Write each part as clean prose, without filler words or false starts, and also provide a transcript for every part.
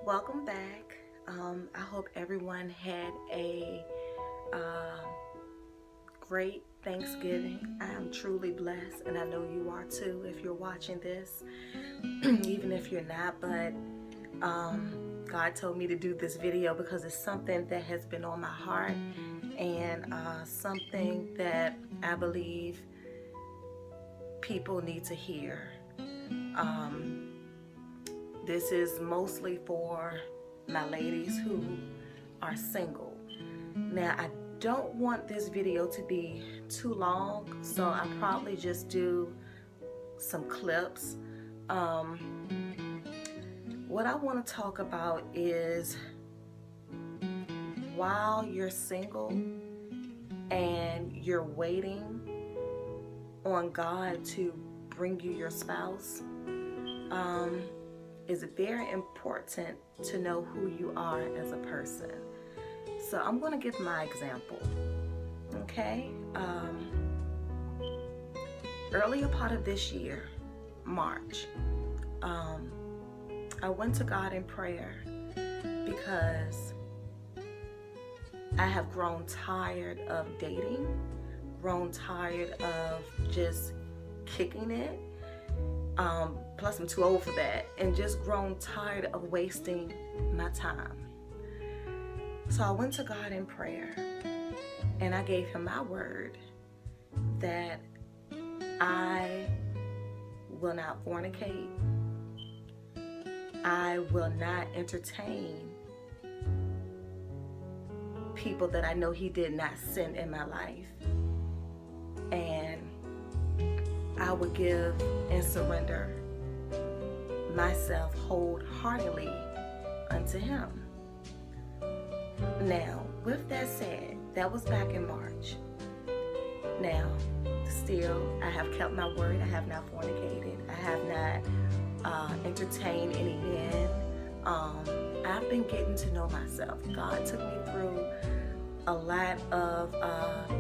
welcome back. I hope everyone had a great Thanksgiving. I am truly blessed, and I know you are too if you're watching this, even if you're not. But God told me to do this video because it's something that has been on my heart, and something that I believe people need to hear. This is mostly for my ladies who are single. Now, I don't want this video to be too long, so I'll probably just do some clips. What I want to talk about is while you're single and you're waiting on God to bring you your spouse, is very important to know who you are as a person. So I'm going to give my example. Okay, earlier part of this year, March, I went to God in prayer because I have grown tired of dating, grown tired of just kicking it. Plus I'm too old for that, and just grown tired of wasting my time. So I went to God in prayer, and I gave him my word that I will not fornicate. I will not entertain people that I know he did not send in my life. And I would give and surrender myself wholeheartedly unto him. Now, with that said, that was back in March. Now, still, I have kept my word. I have not fornicated. I have not entertained any men. I've been getting to know myself. God took me through a lot of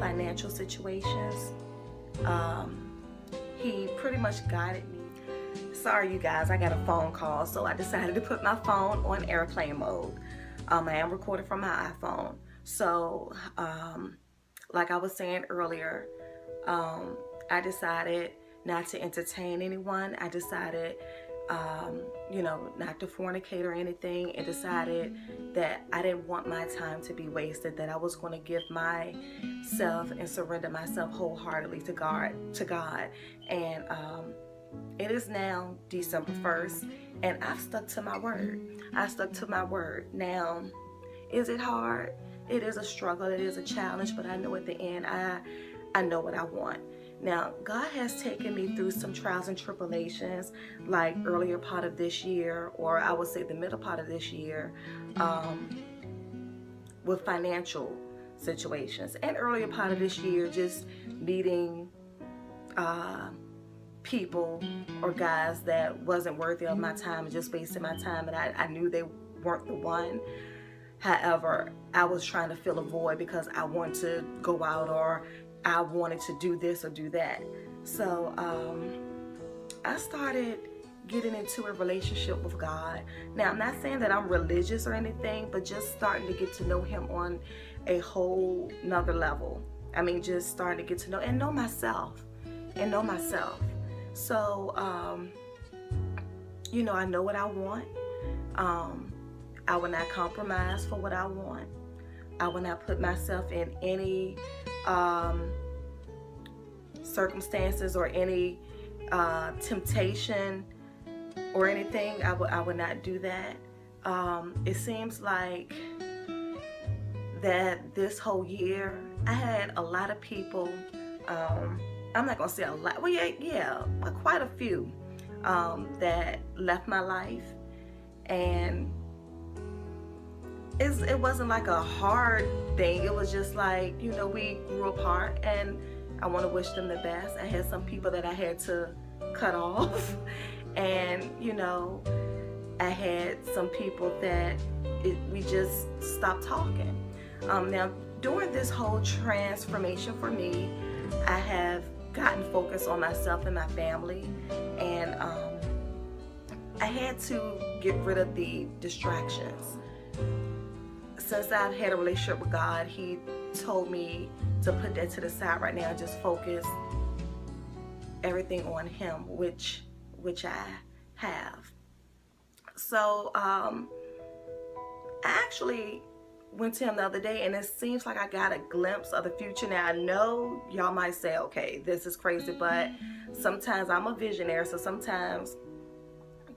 financial situations. He pretty much guided me. Sorry you guys, I got a phone call, so I decided to put my phone on airplane mode. I am recording from my iPhone. So like I was saying earlier, I decided not to entertain anyone. I decided not to fornicate or anything, and decided that I didn't want my time to be wasted, that I was going to give myself and surrender myself wholeheartedly to God. And it is now December 1st, and I've stuck to my word. I stuck to my word. Now, is it hard? It is a struggle. It is a challenge, but I know at the end, I know what I want. Now, God has taken me through some trials and tribulations, like earlier part of this year, or I would say the middle part of this year, with financial situations, and earlier part of this year, just meeting people or guys that wasn't worthy of my time and just wasting my time, and I knew they weren't the one. However, I was trying to fill a void because I wanted to go out, or I wanted to do this or do that. So I started getting into a relationship with God. Now, I'm not saying that I'm religious or anything, but just starting to get to know him on a whole nother level. I mean, just starting to get to know myself. So I know what I want. I will not compromise for what I want. I will not put myself in any circumstances or any temptation or anything. I would not do that. It seems like that this whole year I had a lot of people, I'm not gonna say a lot, well yeah, quite a few that left my life, and it wasn't like a hard thing. It was just like, we grew apart, and I want to wish them the best. I had some people that I had to cut off, and I had some people that we just stopped talking. Now, during this whole transformation for me, I have gotten focused on myself and my family, and I had to get rid of the distractions. Since I've had a relationship with God, He told me to put that to the side right now, just focus everything on Him, which I have. So I actually went to Him the other day, and it seems like I got a glimpse of the future. Now I know y'all might say, okay, this is crazy, but sometimes I'm a visionary, so sometimes,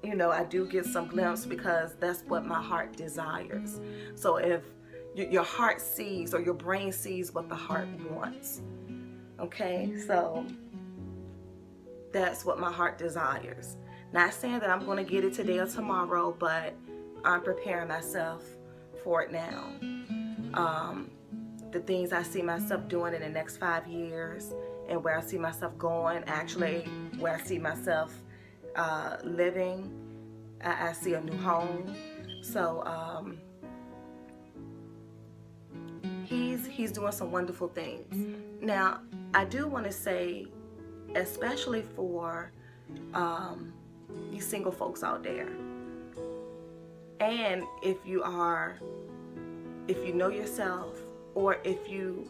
you know, I do get some glimpse because that's what my heart desires. So if your heart sees, or your brain sees what the heart wants, okay, so that's what my heart desires. Not saying that I'm going to get it today or tomorrow, but I'm preparing myself for it now. The things I see myself doing in the next 5 years, and where I see myself going, actually where I see myself living. I see a new home. So he's doing some wonderful things. Now I do want to say, especially for you single folks out there, and if you know yourself, or if you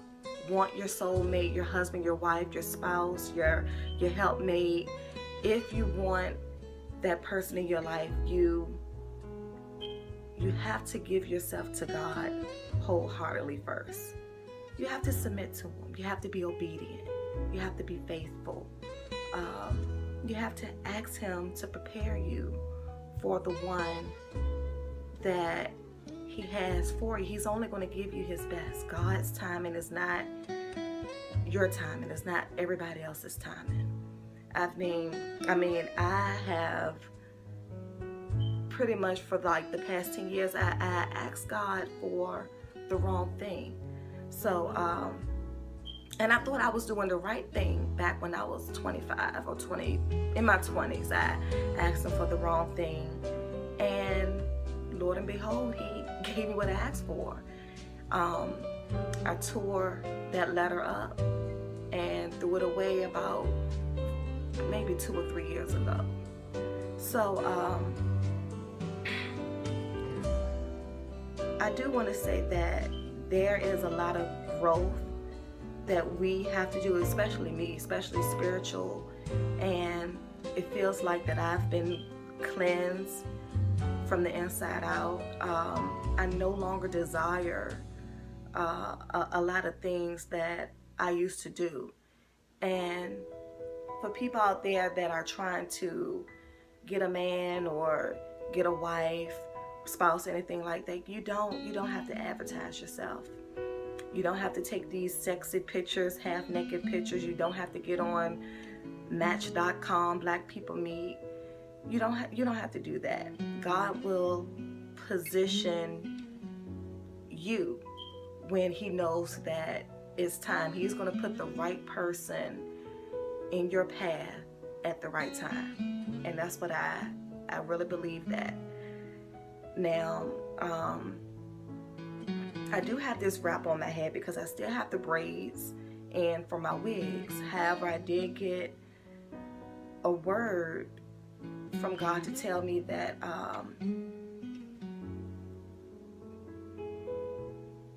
want your soulmate, your husband, your wife, your spouse, your helpmate, if you want that person in your life, you have to give yourself to God wholeheartedly first. You have to submit to Him. You have to be obedient. You have to be faithful. You have to ask Him to prepare you for the one that He has for you. He's only going to give you His best. God's timing is not your timing. It's not everybody else's timing. I I have pretty much for like the past 10 years, I asked God for the wrong thing. So, and I thought I was doing the right thing back when I was 25 or 20, in my 20s. I asked Him for the wrong thing, and Lord and behold, He gave me what I asked for. I tore that letter up and threw it away about maybe 2 or 3 years ago. So I do want to say that there is a lot of growth that we have to do, especially me, especially spiritual, and it feels like that I've been cleansed from the inside out. I no longer desire a lot of things that I used to do. And for people out there that are trying to get a man or get a wife, spouse, anything like that, you don't have to advertise yourself. You don't have to take these sexy pictures, half naked pictures. You don't have to get on Match.com, Black People Meet. You don't have to do that. God will position you when He knows that it's time. He's going to put the right person in your path at the right time. And that's what I really believe that. Now, I do have this wrap on my head because I still have the braids and for my wigs. However, I did get a word from God to tell me that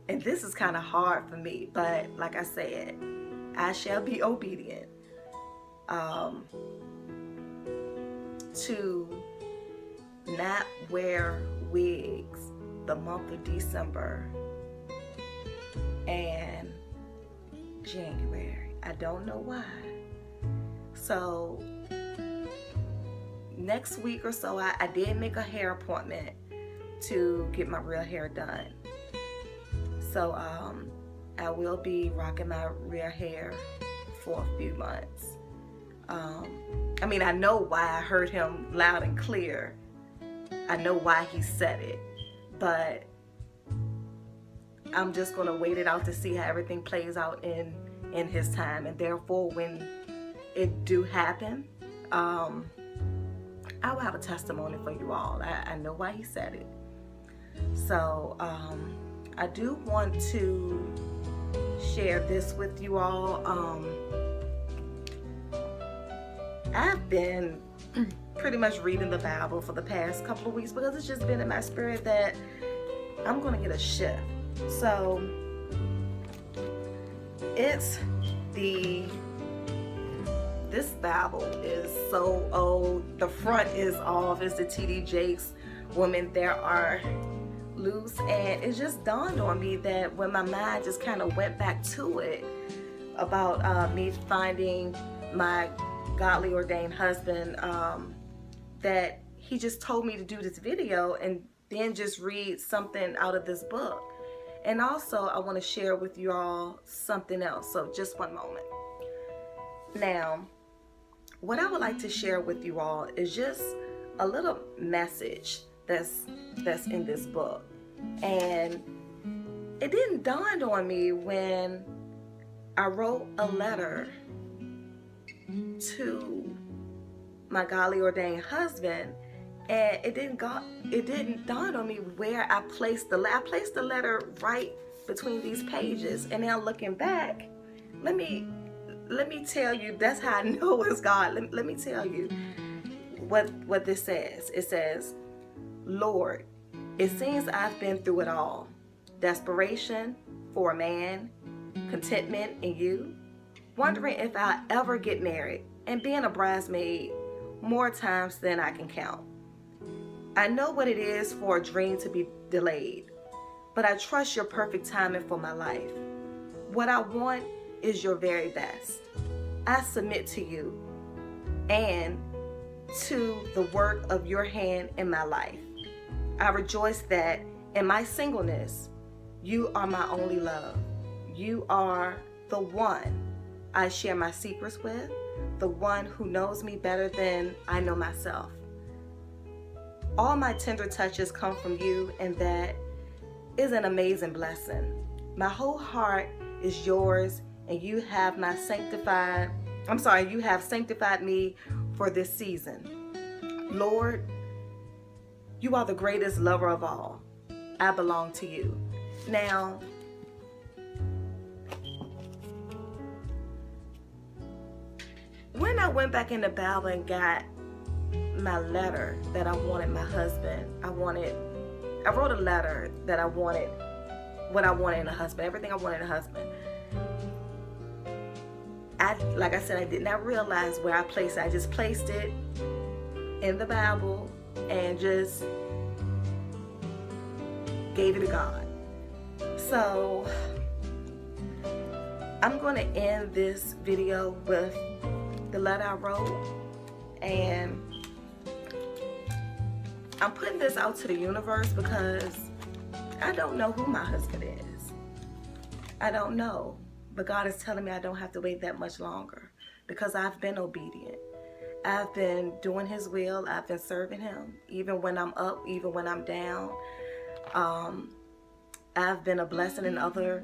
and this is kind of hard for me, but like I said, I shall be obedient to not wear wigs the month of December and January. I don't know why. So next week or so, I did make a hair appointment to get my real hair done. So I will be rocking my real hair for a few months. I know why I heard Him loud and clear. I know why He said it, but I'm just going to wait it out to see how everything plays out in His time. And therefore, when it do happen, I will have a testimony for you all. I know why He said it. So I do want to share this with you all. I've been pretty much reading the Bible for the past couple of weeks because it's just been in my spirit that I'm going to get a shift. So this Bible is so old. The front is off. It's the T.D. Jakes Women There Are Loose. And it just dawned on me that when my mind just kind of went back to it about me finding my godly ordained husband, that he just told me to do this video and then just read something out of this book. And also I want to share with you all something else. So just one moment. Now, what I would like to share with you all is just a little message that's in this book. And it didn't dawn on me when I wrote a letter to my godly ordained husband, and it didn't dawn on me where I placed the letter. I placed the letter right between these pages, and now looking back, let me tell you, that's how I know it's God. Let me tell you what this says. It says, Lord, it seems I've been through it all. Desperation for a man, contentment in you, wondering if I'll ever get married, and being a bridesmaid more times than I can count. I know what it is for a dream to be delayed, but I trust your perfect timing for my life. What I want is your very best. I submit to you and to the work of your hand in my life. I rejoice that in my singleness, you are my only love. You are the one I share my secrets with, the one who knows me better than I know myself. All my tender touches come from you, and that is an amazing blessing. My whole heart is yours, and you have sanctified me for this season. Lord, you are the greatest lover of all. I belong to you. Now, when I went back in the Bible and got my letter that I wanted my husband, I wrote a letter that I wanted, what I wanted in a husband, everything I wanted in a husband. Like I said, I did not realize where I placed it. I just placed it in the Bible and just gave it to God. So I'm going to end this video with the letter I wrote, and I'm putting this out to the universe because I don't know who my husband is. I don't know, but God is telling me I don't have to wait that much longer because I've been obedient. I've been doing his will. I've been serving him even when I'm up, even when I'm down. I've been a blessing in other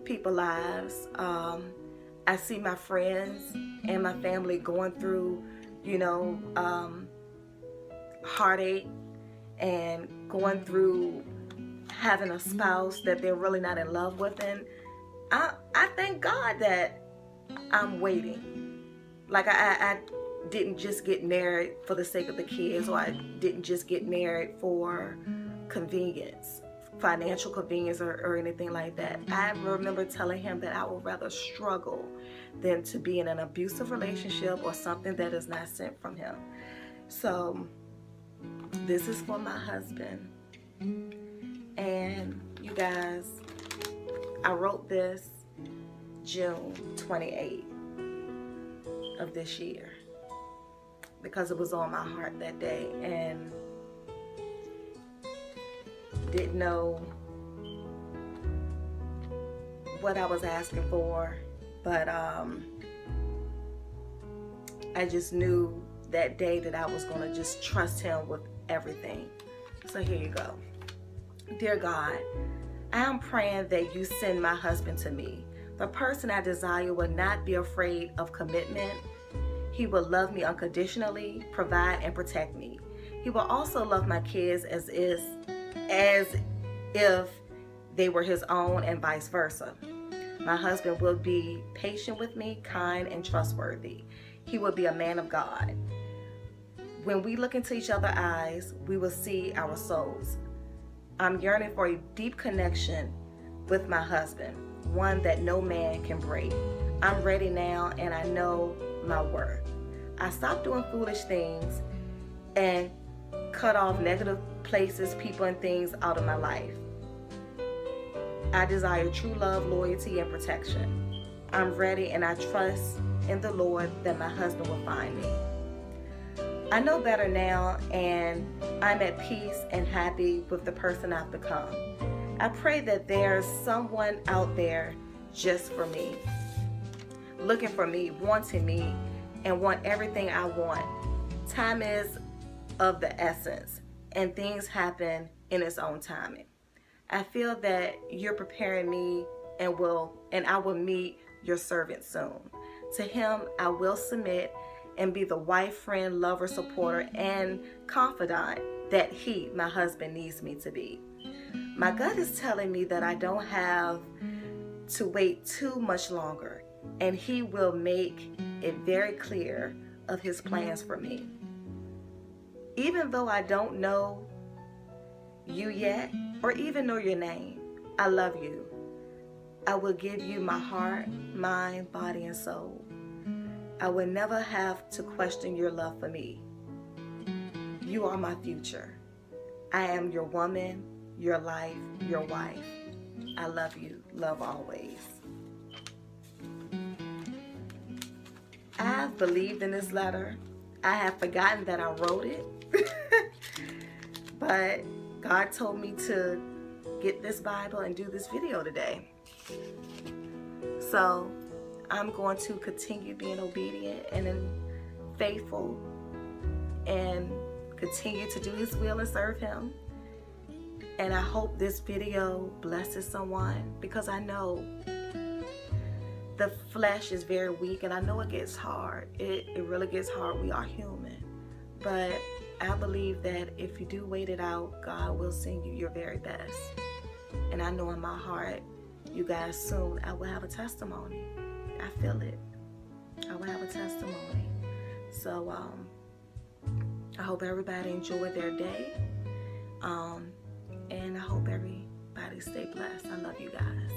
people's lives. I see my friends and my family going through, heartache and going through having a spouse that they're really not in love with. And I thank God that I'm waiting. Like I didn't just get married for the sake of the kids, or I didn't just get married for convenience, financial convenience, or anything like that. I remember telling him that I would rather struggle than to be in an abusive relationship or something that is not sent from him. So this is for my husband. And you guys, I wrote this June 28th of this year because it was on my heart that day, and didn't know what I was asking for, but I just knew that day that I was going to just trust him with everything. So here you go. Dear God, I am praying that you send my husband to me. The person I desire will not be afraid of commitment. He will love me unconditionally, provide and protect me. He will also love my kids as if they were his own, and vice versa. My husband will be patient with me, kind and trustworthy. He will be a man of God. When we look into each other's eyes, we will see our souls. I'm yearning for a deep connection with my husband, one that no man can break. I'm ready now, and I know my worth. I stopped doing foolish things and cut off negative places, people, and things out of my life. I desire true love, loyalty, and protection. I'm ready, and I trust in the Lord that my husband will find me. I know better now, and I'm at peace and happy with the person I've become. I pray that there's someone out there just for me, looking for me, wanting me, and want everything I want. Time is of the essence, and things happen in its own timing. I feel that you're preparing me, and I will meet your servant soon. To him I will submit and be the wife, friend, lover, supporter, and confidant that he, my husband, needs me to be. My gut is telling me that I don't have to wait too much longer, and he will make it very clear of his plans for me. Even though I don't know you yet, or even know your name, I love you. I will give you my heart, mind, body, and soul. I will never have to question your love for me. You are my future. I am your woman, your life, your wife. I love you. Love always. I have believed in this letter. I have forgotten that I wrote it. But God told me to get this Bible and do this video today. So I'm going to continue being obedient and faithful and continue to do his will and serve him. And I hope this video blesses someone, because I know the flesh is very weak, and I know it gets hard. It really gets hard. We are human. But I believe that if you do wait it out, God will send you your very best. And I know in my heart, you guys, soon I will have a testimony. I feel it. I will have a testimony. So I hope everybody enjoyed their day. And I hope everybody stay blessed. I love you guys.